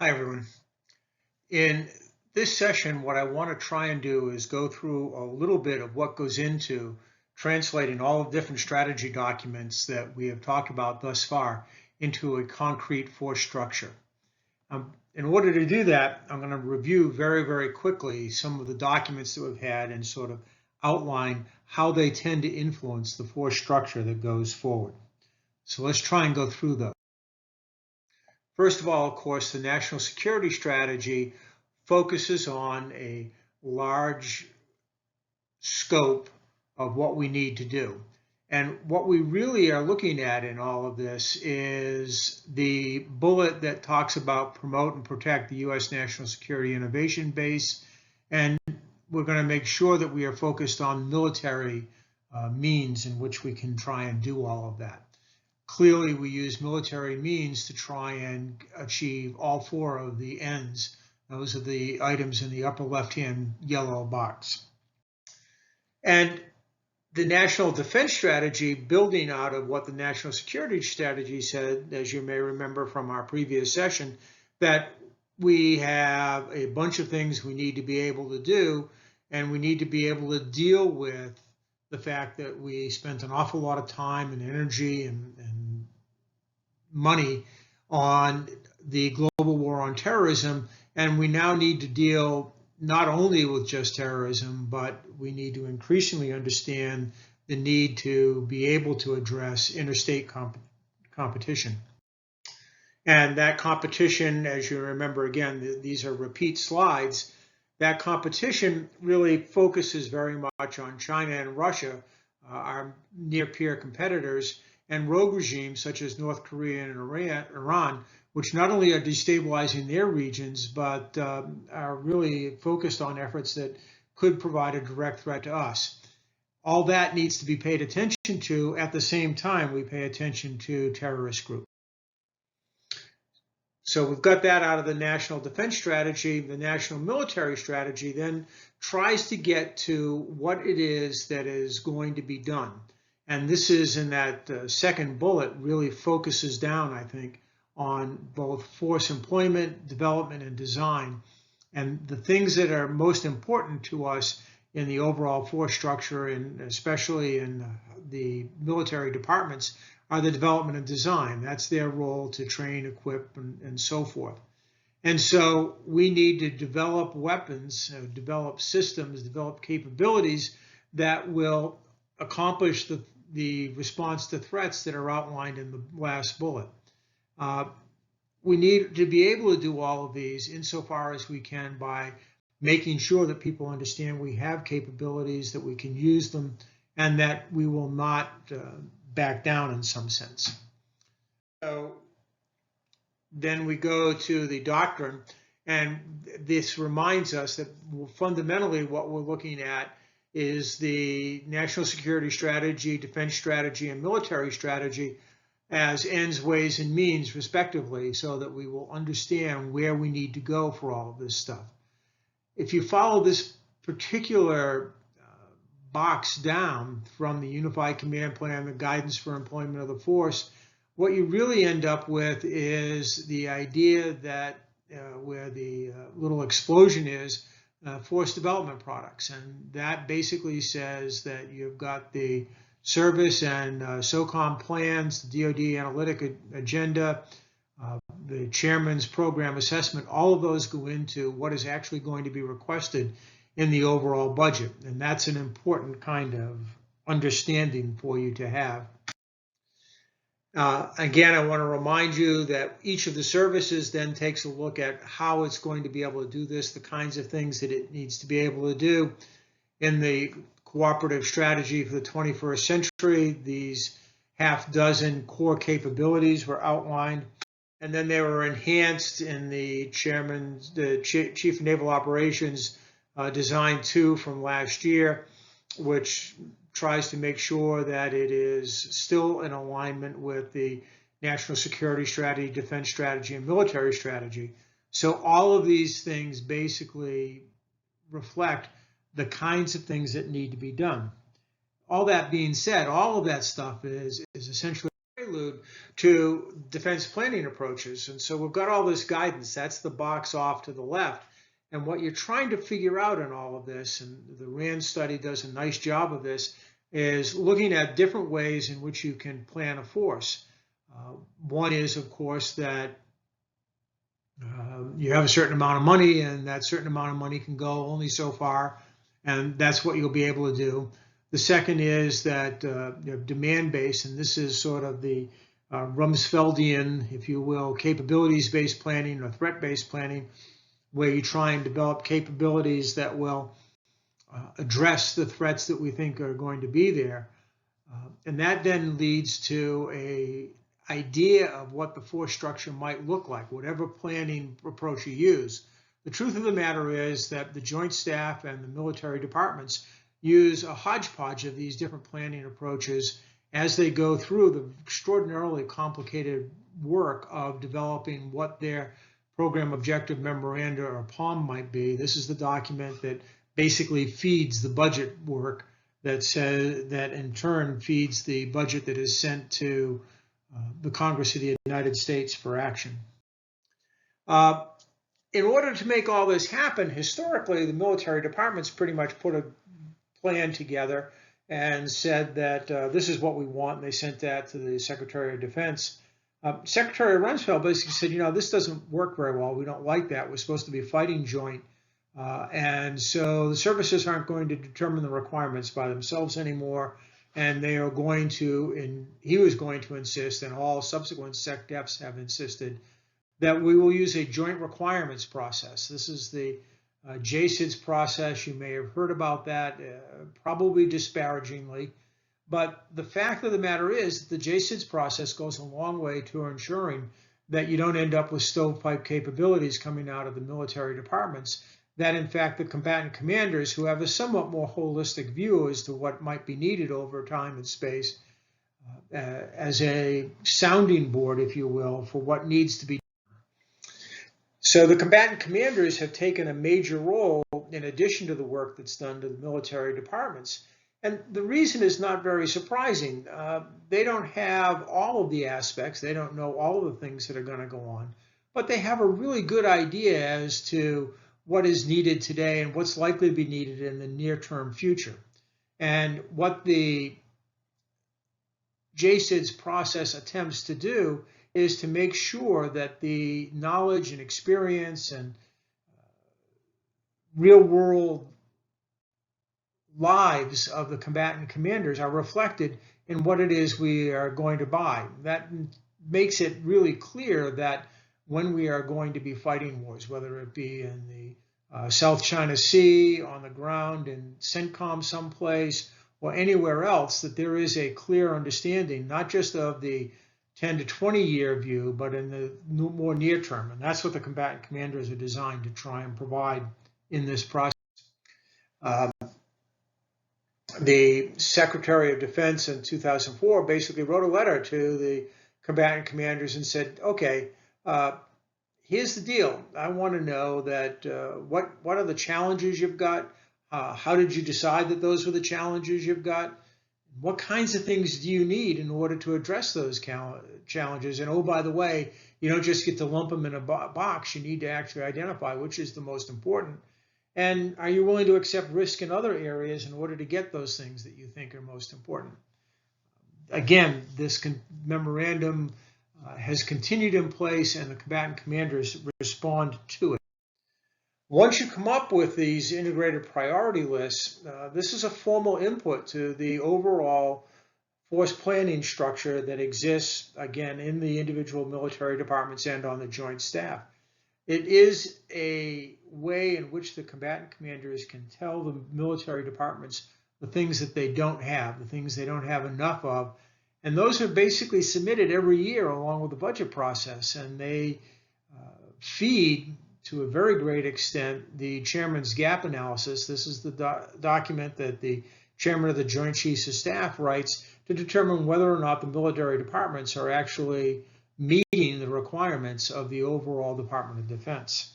Hi, everyone. In this session, what I want to try and do is go through a little bit of what goes into translating all the different strategy documents that we have talked about thus far into a concrete force structure. In order to do that, I'm going to review very, very quickly some of the documents that we've had and sort of outline how they tend to influence the force structure that goes forward. So let's try and go through those. First of all, of course, the national security strategy focuses on a large scope of what we need to do. And what we really are looking at in all of this is the bullet that talks about promote and protect the U.S. national security innovation base. And we're going to make sure that we are focused on military means in which we can try and do all of that. Clearly, we use military means to try and achieve all four of the ends. Those are the items in the upper left-hand yellow box. And the national defense strategy, building out of what the national security strategy said, as you may remember from our previous session, that we have a bunch of things we need to be able to do, and we need to be able to deal with the fact that we spent an awful lot of time and energy and money on the global war on terrorism, and we now need to deal not only with just terrorism, but we need to increasingly understand the need to be able to address interstate competition. And that competition, as you remember, again, these are repeat slides, that competition really focuses very much on China and Russia, our near-peer competitors, and rogue regimes such as North Korea and Iran, which not only are destabilizing their regions, but are really focused on efforts that could provide a direct threat to us. All that needs to be paid attention to. At the same time, we pay attention to terrorist groups. So we've got that out of the national defense strategy. The national military strategy then tries to get to what it is that is going to be done. And this is in that second bullet, really focuses down, I think, on both force employment, development, and design. And the things that are most important to us in the overall force structure, and especially in the military departments, are the development and design. That's their role to train, equip, and so forth. And so we need to develop weapons, develop systems, develop capabilities that will accomplish the response to threats that are outlined in the last bullet. We need to be able to do all of these insofar as we can by making sure that people understand we have capabilities, that we can use them, and that we will not back down in some sense. So then we go to the doctrine, and this reminds us that fundamentally what we're looking at is the national security strategy, defense strategy, and military strategy as ends, ways, and means, respectively, so that we will understand where we need to go for all of this stuff. If you follow this particular box down from the Unified Command Plan, the guidance for employment of the force, what you really end up with is the idea that where the little explosion is, force development products. And that basically says that you've got the service and SOCOM plans, the DoD analytic agenda, the chairman's program assessment, all of those go into what is actually going to be requested in the overall budget. And that's an important kind of understanding for you to have. Again, I want to remind you that each of the services then takes a look at how it's going to be able to do this, the kinds of things that it needs to be able to do. In the cooperative strategy for the 21st century, these half dozen core capabilities were outlined, and then they were enhanced in the Chief of Naval Operations Design 2 from last year, which tries to make sure that it is still in alignment with the national security strategy, defense strategy, and military strategy. So all of these things basically reflect the kinds of things that need to be done. All that being said, all of that stuff is essentially very prelude to defense planning approaches. And so we've got all this guidance. That's the box off to the left. And what you're trying to figure out in all of this, and the RAND study does a nice job of this, is looking at different ways in which you can plan a force. One is, of course, that you have a certain amount of money, and that certain amount of money can go only so far, and that's what you'll be able to do. The second is that demand-based, and this is sort of the Rumsfeldian, if you will, capabilities-based planning or threat-based planning, where you try and develop capabilities that will address the threats that we think are going to be there. And that then leads to an idea of what the force structure might look like, whatever planning approach you use. The truth of the matter is that the Joint Staff and the military departments use a hodgepodge of these different planning approaches as they go through the extraordinarily complicated work of developing what their program objective memoranda or POM might be. This is the document that basically feeds the budget work that in turn feeds the budget that is sent to the Congress of the United States for action. In order to make all this happen, historically, the military departments pretty much put a plan together and said that this is what we want, and they sent that to the Secretary of Defense. Secretary Rumsfeld basically said, this doesn't work very well. We don't like that. We're supposed to be fighting joint. And so the services aren't going to determine the requirements by themselves anymore. And they are going to, and he was going to insist, and all subsequent SecDefs have insisted, that we will use a joint requirements process. This is the JCIDS process. You may have heard about that, probably disparagingly. But the fact of the matter is that the JCIDS process goes a long way to ensuring that you don't end up with stovepipe capabilities coming out of the military departments, that in fact the combatant commanders, who have a somewhat more holistic view as to what might be needed over time and space, as a sounding board, if you will, for what needs to be done. So the combatant commanders have taken a major role in addition to the work that's done to the military departments. And the reason is not very surprising. They don't have all of the aspects. They don't know all of the things that are going to go on. But they have a really good idea as to what is needed today and what's likely to be needed in the near-term future. And what the JCIDS process attempts to do is to make sure that the knowledge and experience and real-world lives of the combatant commanders are reflected in what it is we are going to buy. That makes it really clear that when we are going to be fighting wars, whether it be in the South China Sea, on the ground, in CENTCOM someplace, or anywhere else, that there is a clear understanding, not just of the 10 to 20 year view, but in the more near term. And that's what the combatant commanders are designed to try and provide in this process. The Secretary of Defense in 2004 basically wrote a letter to the combatant commanders and said, okay, here's the deal. I want to know that what are the challenges you've got? How did you decide that those were the challenges you've got? What kinds of things do you need in order to address those challenges? And oh, by the way, you don't just get to lump them in a box. You need to actually identify which is the most important. And are you willing to accept risk in other areas in order to get those things that you think are most important? Again, this memorandum has continued in place, and the combatant commanders respond to it. Once you come up with these integrated priority lists, this is a formal input to the overall force planning structure that exists, again, in the individual military departments and on the Joint Staff. It is a way in which the combatant commanders can tell the military departments the things that they don't have, the things they don't have enough of. And those are basically submitted every year along with the budget process. And they feed, to a very great extent, the chairman's gap analysis. This is the document that the chairman of the Joint Chiefs of Staff writes to determine whether or not the military departments are actually meeting the requirements of the overall Department of Defense.